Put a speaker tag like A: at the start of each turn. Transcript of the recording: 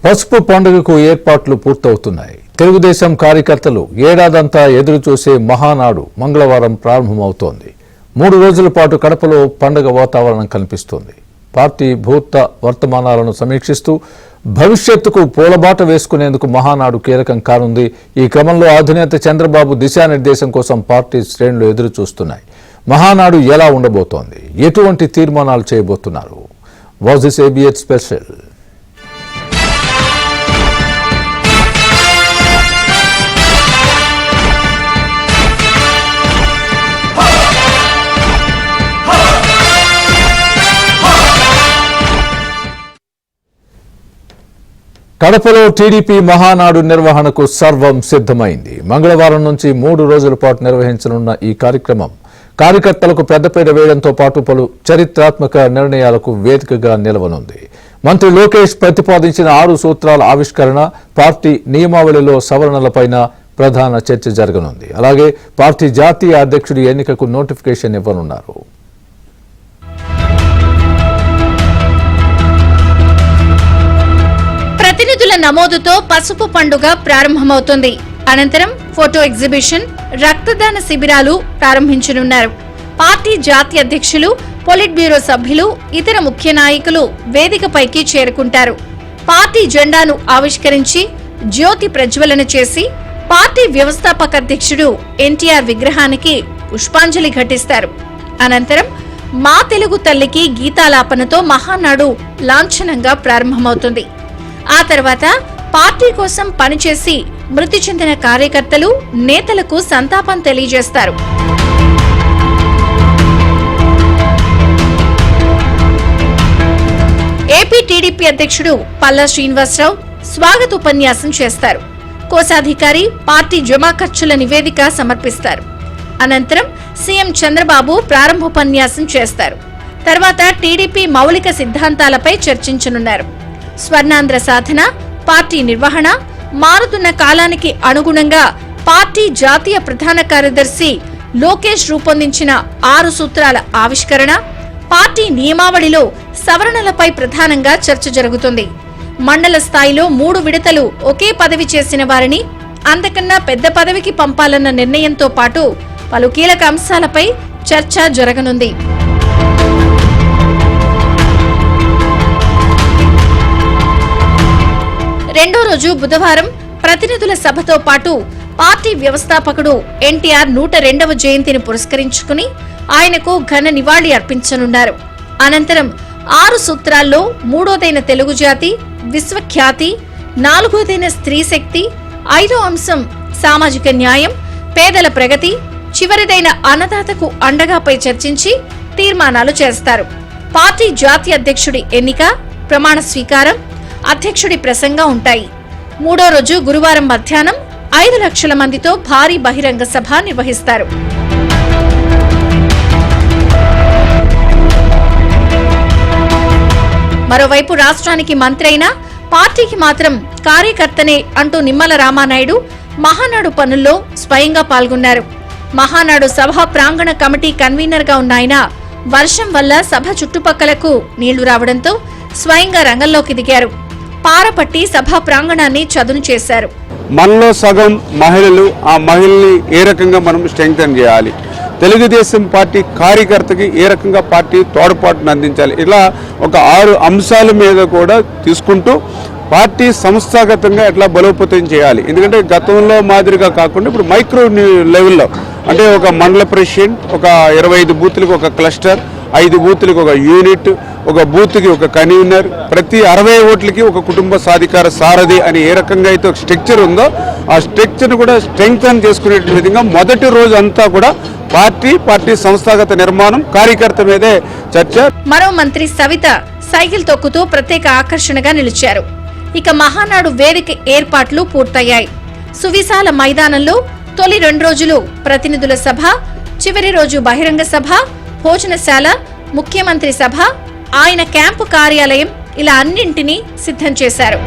A: పసుపు పండుగకు ఏర్పాట్లు పూర్తవుతున్నాయి. తెలుగుదేశం కార్యకర్తలు ఏడాదంతా ఎదురు చూసే మహానాడు మంగళవారం ప్రారంభమవుతోంది. 3 రోజుల పాటు కడపలో పండుగ వాతావరణం కనిపిస్తోంది. పార్టీ భూత వర్తమానాలను సమీక్షిస్తూ భవిష్యత్తుకు పూలబాట వేసుకునేందుకు మహానాడు కీలకం కానుంది. ఈ క్రమంలో అధినేత చంద్రబాబు దిశానిర్దేశం కోసం పార్టీ శ్రేణులు ఎదురు చూస్తున్నాయి. మహానాడు ఎలా ఉండబోతోంది, ఎటువంటి తీర్మానాలు చేయబోతున్నారు? Was this ABS special? కడపలో టీడీపీ మహానాడు నిర్వహణకు సర్వం సిద్ధమైంది. మంగళవారం నుంచి 3 రోజుల పాటు నిర్వహించనున్న ఈ కార్యక్రమం కార్యకర్తలకు పెద్దపీట వేయడంతో పాటు పలు చరిత్రాత్మక నిర్ణయాలకు వేదికగా నిలవనుంది. మంత్రి లోకేష్ ప్రతిపాదించిన 6 సూత్రాల ఆవిష్కరణ, పార్టీ నియమావళిలో సవరణలపైన ప్రధాన చర్చ జరగనుంది. అలాగే పార్టీ జాతీయ అధ్యక్షుడి ఎన్నికకు నోటిఫికేషన్ ఇవ్వనున్నారు.
B: ప్రతినిధుల నమోదుతో పసుపు పండుగ ప్రారంభమవుతుంది. అనంతరం ఫోటో ఎగ్జిబిషన్, రక్తదాన శిబిరాలు ప్రారంభించనున్నారు. పార్టీ జాతీయ అధ్యక్షులు, పొలిట్ బ్యూరో సభ్యులు, ఇతర ముఖ్య నాయకులు వేదికపైకి చేరుకుంటారు. పార్టీ జెండాను ఆవిష్కరించి జ్యోతి ప్రజ్వలన చేసి పార్టీ వ్యవస్థాపక అధ్యక్షుడు ఎన్టీఆర్ విగ్రహానికి పుష్పాంజలి ఘటిస్తారు. అనంతరం మా తెలుగు తల్లికి గీతాలాపనతో మహానాడు లాంఛనంగా ప్రారంభమవుతుంది. ఆ తర్వాత పార్టీ కోసం పనిచేసి మృతి చెందిన కార్యకర్తలు, నేతలకు సంతాపం తెలియజేస్తారు. ఏపీ టీడీపీ అధ్యక్షుడు పల్లా శ్రీనివాసరావు స్వాగత ఉపన్యాసం చేస్తారు. కోశాధికారి పార్టీ జమా ఖర్చుల నివేదిక సమర్పిస్తారు. అనంతరం సీఎం చంద్రబాబు ప్రారంభోపన్యాసం చేస్తారు. తర్వాత టీడీపీ మౌలిక సిద్ధాంతాలపై చర్చించనున్నారు. స్వర్ణాంధ్ర సాధన, పార్టీ నిర్వహణ, మారుతున్న కాలానికి అనుగుణంగా పార్టీ జాతీయ ప్రధాన కార్యదర్శి లోకేష్ రూపొందించిన 6 సూత్రాల ఆవిష్కరణ, పార్టీ నియమావళిలో సవరణలపై ప్రధానంగా చర్చ జరుగుతుంది. మండల స్థాయిలో 3 విడతలు ఒకే పదవి చేసిన వారిని అంతకన్నా పెద్ద పదవికి పంపాలన్న నిర్ణయంతో పాటు పలు కీలక అంశాలపై చర్చ జరగనుంది. రెండో రోజు బుధవారం ప్రతినిధుల సభతో పాటు పార్టీ వ్యవస్థాపకుడు ఎన్టీఆర్ 102వ జయంతిని పురస్కరించుకుని ఆయనకు ఘన నివాళి అర్పించనున్నారు. అనంతరం 6 సూత్రాల్లో 3వదైన తెలుగు జాతి, విశ్వఖ్యాతి, 4వదైన స్త్రీ శక్తి, 5వ అంశం సామాజిక న్యాయం, పేదల ప్రగతి, చివరిదైన అన్నదాతకు అండగాపై చర్చించి తీర్మానాలు చేస్తారు. పార్టీ జాతీయ అధ్యక్షుడి ఎన్నిక, ప్రమాణ స్వీకారం, అధ్యక్షుడి ప్రసంగం ఉంటాయి. 3వ రోజు గురువారం మధ్యాహ్నం 5 లక్షల మందితో భారీ బహిరంగ సభ నిర్వహిస్తారు. మరోవైపు రాష్ట్రానికి మంత్రి అయినా పార్టీకి మాత్రం కార్యకర్తనే అంటూ నిమ్మల రామానాయుడు మహానాడు పనుల్లో స్వయంగా పాల్గొన్నారు. మహానాడు సభ ప్రాంగణ కమిటీ కన్వీనర్ గా ఉన్న ఆయన వర్షం వల్ల సభ చుట్టుపక్కలకు నీళ్లు రావడంతో స్వయంగా రంగంలోకి దిగారు. పారపట్టి సభా ప్రాంగణాన్ని చదును చేశారు.
C: మనలో సగం మహిళలు, ఆ మహిళల్ని ఏ రకంగా మనం స్ట్రెంగ్తన్ చేయాలి, తెలుగుదేశం పార్టీ కార్యకర్తకి ఏ రకంగా పార్టీ తోడ్పాటును అందించాలి, ఇలా ఒక 6 అంశాల మీద కూడా తీసుకుంటూ పార్టీ సంస్థాగతంగా ఎట్లా బలోపేతం చేయాలి. ఎందుకంటే గతంలో మాదిరిగా కాకుండా ఇప్పుడు మైక్రో లెవెల్లో, అంటే ఒక మండల ప్రెసిడెంట్, ఒక 25 బూత్లకు ఒక క్లస్టర్, 5 బూత్లకు ఒక యూనిట్, ఒక బూత్కి ఒక కన్వీనర్, ప్రతి 60 ఓట్లకి ఒక కుటుంబ సాధికార సారథి అని ఏ రకంగా అయితే ఒక స్ట్రక్చర్ ఉందో ఆ స్ట్రక్చర్ను కూడా స్ట్రెంగ్తన్ చేసుకునే విధంగా మొదటి రోజు అంతా కూడా పార్టీ సంస్థాగత నిర్మాణం, కార్యకర్త మీదే చర్చ.
B: మరో మంత్రి సవిత సైకిల్ తొక్కుతూ ప్రత్యేక ఆకర్షణగా నిలిచారు. ఇక మహానాడు వేదిక ఏర్పాట్లు పూర్తయ్యాయి. సువిశాల మైదానంలో తొలి 2 రోజులు ప్రతినిధుల సభ, చివరి రోజు బహిరంగ సభ, భోజనశాల, ముఖ్యమంత్రి సభ, ఆయన క్యాంపు కార్యాలయం, ఇలా అన్నింటినీ సిద్ధం చేశారు.